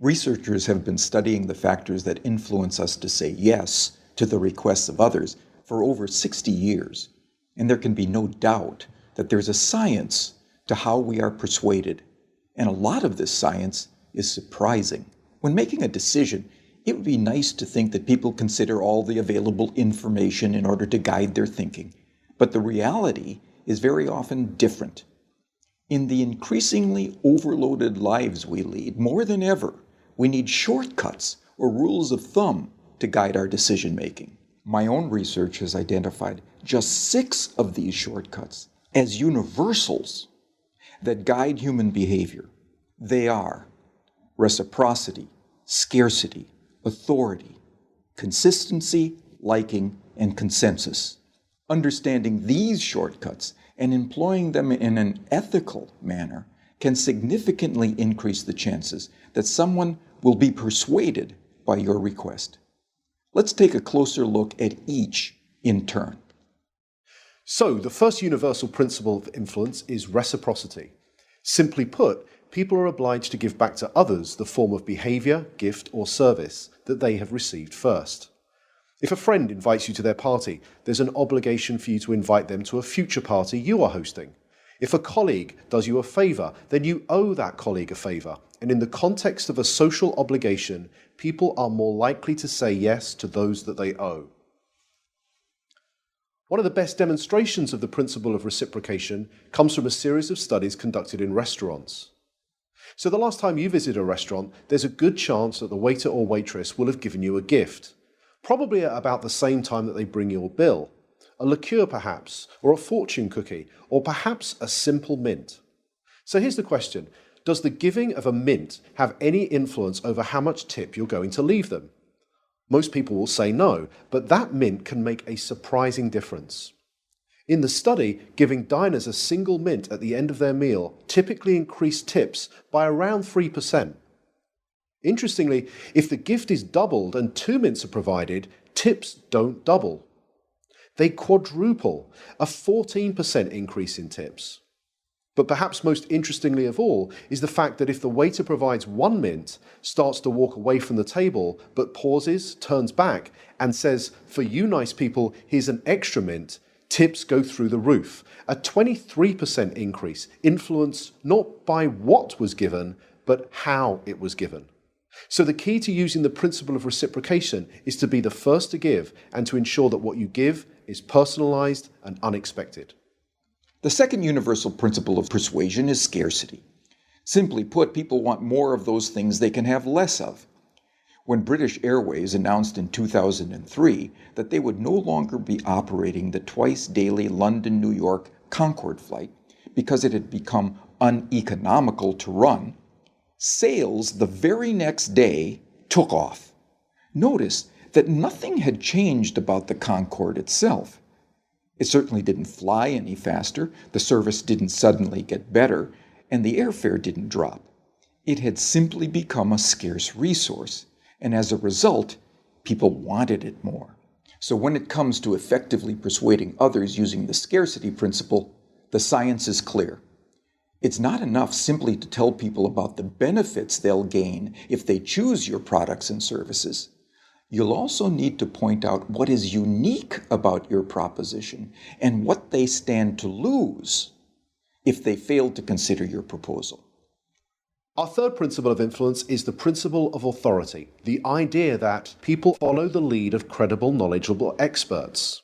Researchers have been studying the factors that influence us to say yes to the requests of others for over 60 years, and there can be no doubt that there's a science to how we are persuaded, and a lot of this science is surprising. When making a decision, it would be nice to think that people consider all the available information in order to guide their thinking, but the reality is very often different. In the increasingly overloaded lives we lead, more than ever, we need shortcuts or rules of thumb to guide our decision-making. My own research has identified just 6 of these shortcuts as universals that guide human behavior. They are reciprocity, scarcity, authority, consistency, liking, and consensus. Understanding these shortcuts and employing them in an ethical manner can significantly increase the chances that someone will be persuaded by your request. Let's take a closer look at each in turn. So, the first universal principle of influence is reciprocity. Simply put, people are obliged to give back to others the form of behavior, gift, or service that they have received first. If a friend invites you to their party, there's an obligation for you to invite them to a future party you are hosting. If a colleague does you a favor, then you owe that colleague a favor. And in the context of a social obligation, people are more likely to say yes to those that they owe. One of the best demonstrations of the principle of reciprocation comes from a series of studies conducted in restaurants. So the last time you visit a restaurant, there's a good chance that the waiter or waitress will have given you a gift, probably at about the same time that they bring your bill. A liqueur perhaps, or a fortune cookie, or perhaps a simple mint. So here's the question. Does the giving of a mint have any influence over how much tip you're going to leave them? Most people will say no, but that mint can make a surprising difference. In the study, giving diners a single mint at the end of their meal typically increased tips by around 3%. Interestingly, if the gift is doubled and 2 mints are provided, tips don't double. They quadruple, a 14% increase in tips. But perhaps most interestingly of all is the fact that if the waiter provides 1 mint, starts to walk away from the table, but pauses, turns back, and says, "For you nice people, here's an extra mint," tips go through the roof. A 23% increase, influenced not by what was given, but how it was given. So the key to using the principle of reciprocation is to be the first to give and to ensure that what you give is personalized and unexpected. The second universal principle of persuasion is scarcity. Simply put, people want more of those things they can have less of. When British Airways announced in 2003 that they would no longer be operating the twice-daily London-New York Concorde flight because it had become uneconomical to run, sales the very next day took off. Notice that nothing had changed about the Concorde itself. It certainly didn't fly any faster, the service didn't suddenly get better, and the airfare didn't drop. It had simply become a scarce resource, and as a result, people wanted it more. So when it comes to effectively persuading others using the scarcity principle, the science is clear. It's not enough simply to tell people about the benefits they'll gain if they choose your products and services. You'll also need to point out what is unique about your proposition and what they stand to lose if they fail to consider your proposal. Our third principle of influence is the principle of authority, the idea that people follow the lead of credible, knowledgeable experts.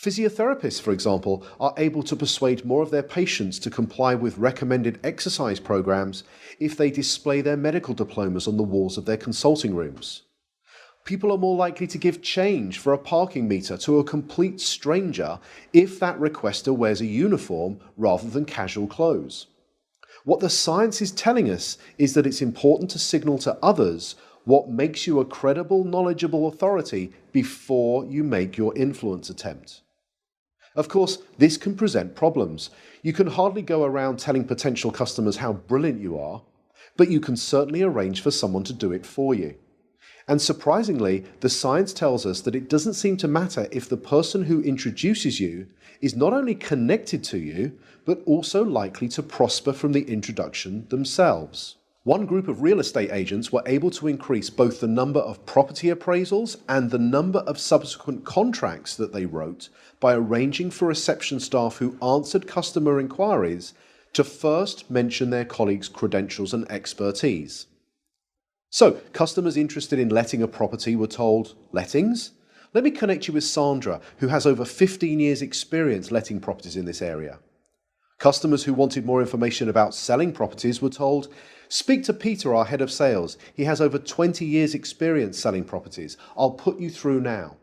Physiotherapists, for example, are able to persuade more of their patients to comply with recommended exercise programs if they display their medical diplomas on the walls of their consulting rooms. People are more likely to give change for a parking meter to a complete stranger if that requester wears a uniform rather than casual clothes. What the science is telling us is that it's important to signal to others what makes you a credible, knowledgeable authority before you make your influence attempt. Of course, this can present problems. You can hardly go around telling potential customers how brilliant you are, but you can certainly arrange for someone to do it for you. And surprisingly, the science tells us that it doesn't seem to matter if the person who introduces you is not only connected to you, but also likely to prosper from the introduction themselves. One group of real estate agents were able to increase both the number of property appraisals and the number of subsequent contracts that they wrote by arranging for reception staff who answered customer inquiries to first mention their colleagues' credentials and expertise. So, customers interested in letting a property were told, "Lettings? Let me connect you with Sandra, who has over 15 years' experience letting properties in this area." Customers who wanted more information about selling properties were told, "Speak to Peter, our head of sales. He has over 20 years' experience selling properties. I'll put you through now."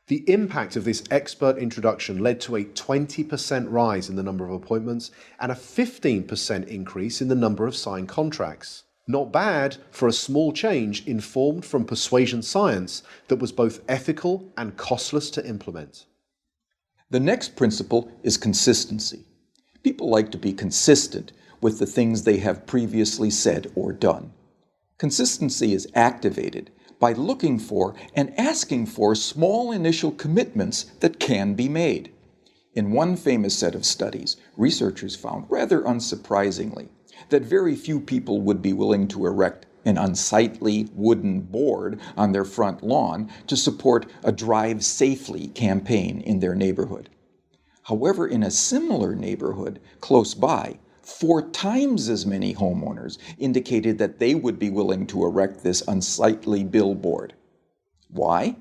The impact of this expert introduction led to a 20% rise in the number of appointments and a 15% increase in the number of signed contracts. Not bad for a small change informed from persuasion science that was both ethical and costless to implement. The next principle is consistency. People like to be consistent with the things they have previously said or done. Consistency is activated by looking for and asking for small initial commitments that can be made. In one famous set of studies, researchers found, rather unsurprisingly, that very few people would be willing to erect an unsightly wooden board on their front lawn to support a Drive Safely campaign in their neighborhood. However, in a similar neighborhood close by, 4 times as many homeowners indicated that they would be willing to erect this unsightly billboard. Why?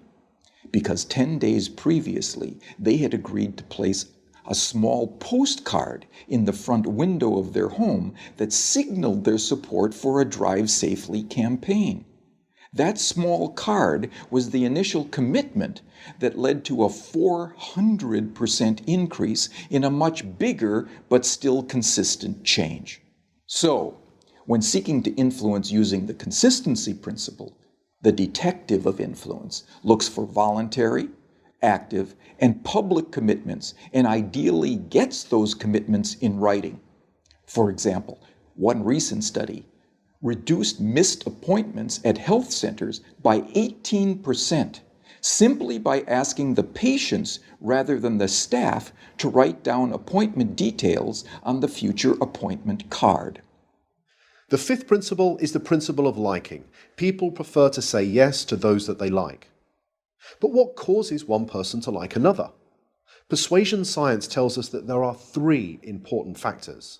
Because 10 days previously, they had agreed to place a small postcard in the front window of their home that signaled their support for a Drive Safely campaign. That small card was the initial commitment that led to a 400% increase in a much bigger but still consistent change. So, when seeking to influence using the consistency principle, the detective of influence looks for voluntary, active, and public commitments and ideally gets those commitments in writing. For example, one recent study reduced missed appointments at health centers by 18%, simply by asking the patients rather than the staff to write down appointment details on the future appointment card. The fifth principle is the principle of liking. People prefer to say yes to those that they like. But what causes one person to like another? Persuasion science tells us that there are 3 important factors.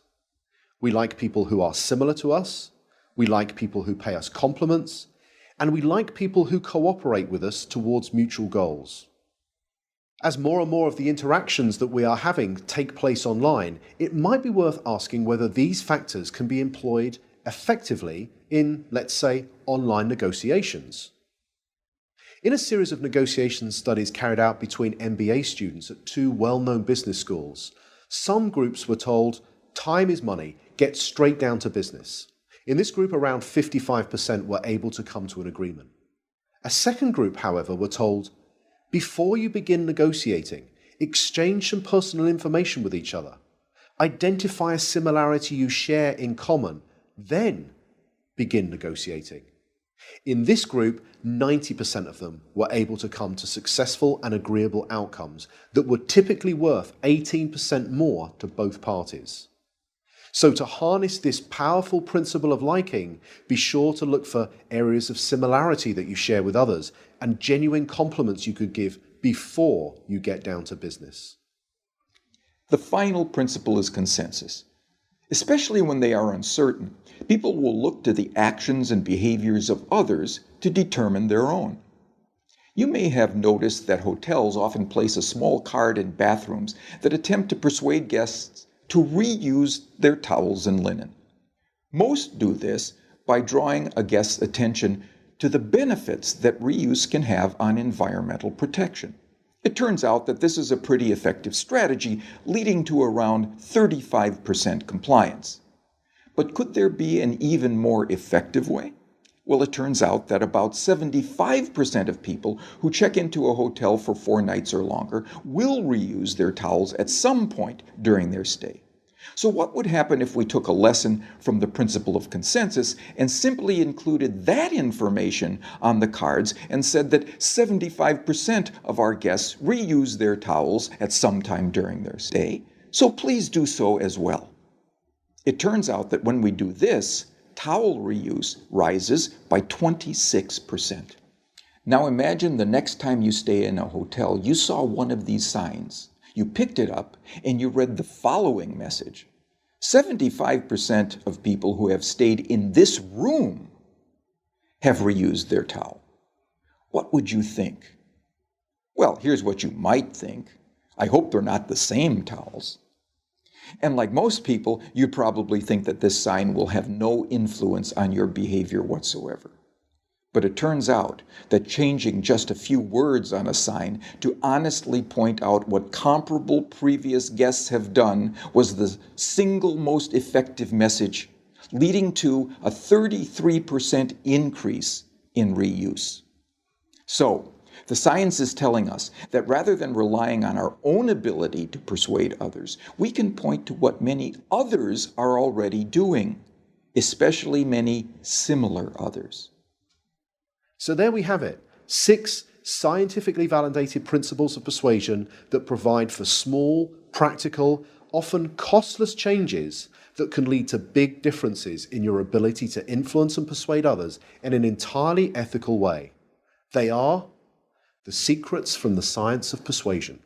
We like people who are similar to us, we like people who pay us compliments, and we like people who cooperate with us towards mutual goals. As more and more of the interactions that we are having take place online, it might be worth asking whether these factors can be employed effectively in, let's say, online negotiations. In a series of negotiation studies carried out between MBA students at 2 well-known business schools, some groups were told, "Time is money, get straight down to business." In this group, around 55% were able to come to an agreement. A second group, however, were told, "Before you begin negotiating, exchange some personal information with each other. Identify a similarity you share in common, then begin negotiating." In this group, 90% of them were able to come to successful and agreeable outcomes that were typically worth 18% more to both parties. So to harness this powerful principle of liking, be sure to look for areas of similarity that you share with others and genuine compliments you could give before you get down to business. The final principle is consensus. Especially when they are uncertain, people will look to the actions and behaviors of others to determine their own. You may have noticed that hotels often place a small card in bathrooms that attempt to persuade guests to reuse their towels and linen. Most do this by drawing a guest's attention to the benefits that reuse can have on environmental protection. It turns out that this is a pretty effective strategy, leading to around 35% compliance. But could there be an even more effective way? Well, it turns out that about 75% of people who check into a hotel for 4 nights or longer will reuse their towels at some point during their stay. So what would happen if we took a lesson from the principle of consensus and simply included that information on the cards and said that 75% of our guests reuse their towels at some time during their stay, so please do so as well. It turns out that when we do this, towel reuse rises by 26%. Now imagine the next time you stay in a hotel, you saw one of these signs. You picked it up and you read the following message. 75% of people who have stayed in this room have reused their towel. What would you think? Well, here's what you might think. I hope they're not the same towels. And like most people, you probably think that this sign will have no influence on your behavior whatsoever. But it turns out that changing just a few words on a sign to honestly point out what comparable previous guests have done was the single most effective message, leading to a 33% increase in reuse. So, the science is telling us that rather than relying on our own ability to persuade others, we can point to what many others are already doing, especially many similar others. So there we have it, 6 scientifically validated principles of persuasion that provide for small, practical, often costless changes that can lead to big differences in your ability to influence and persuade others in an entirely ethical way. They are the secrets from the science of persuasion.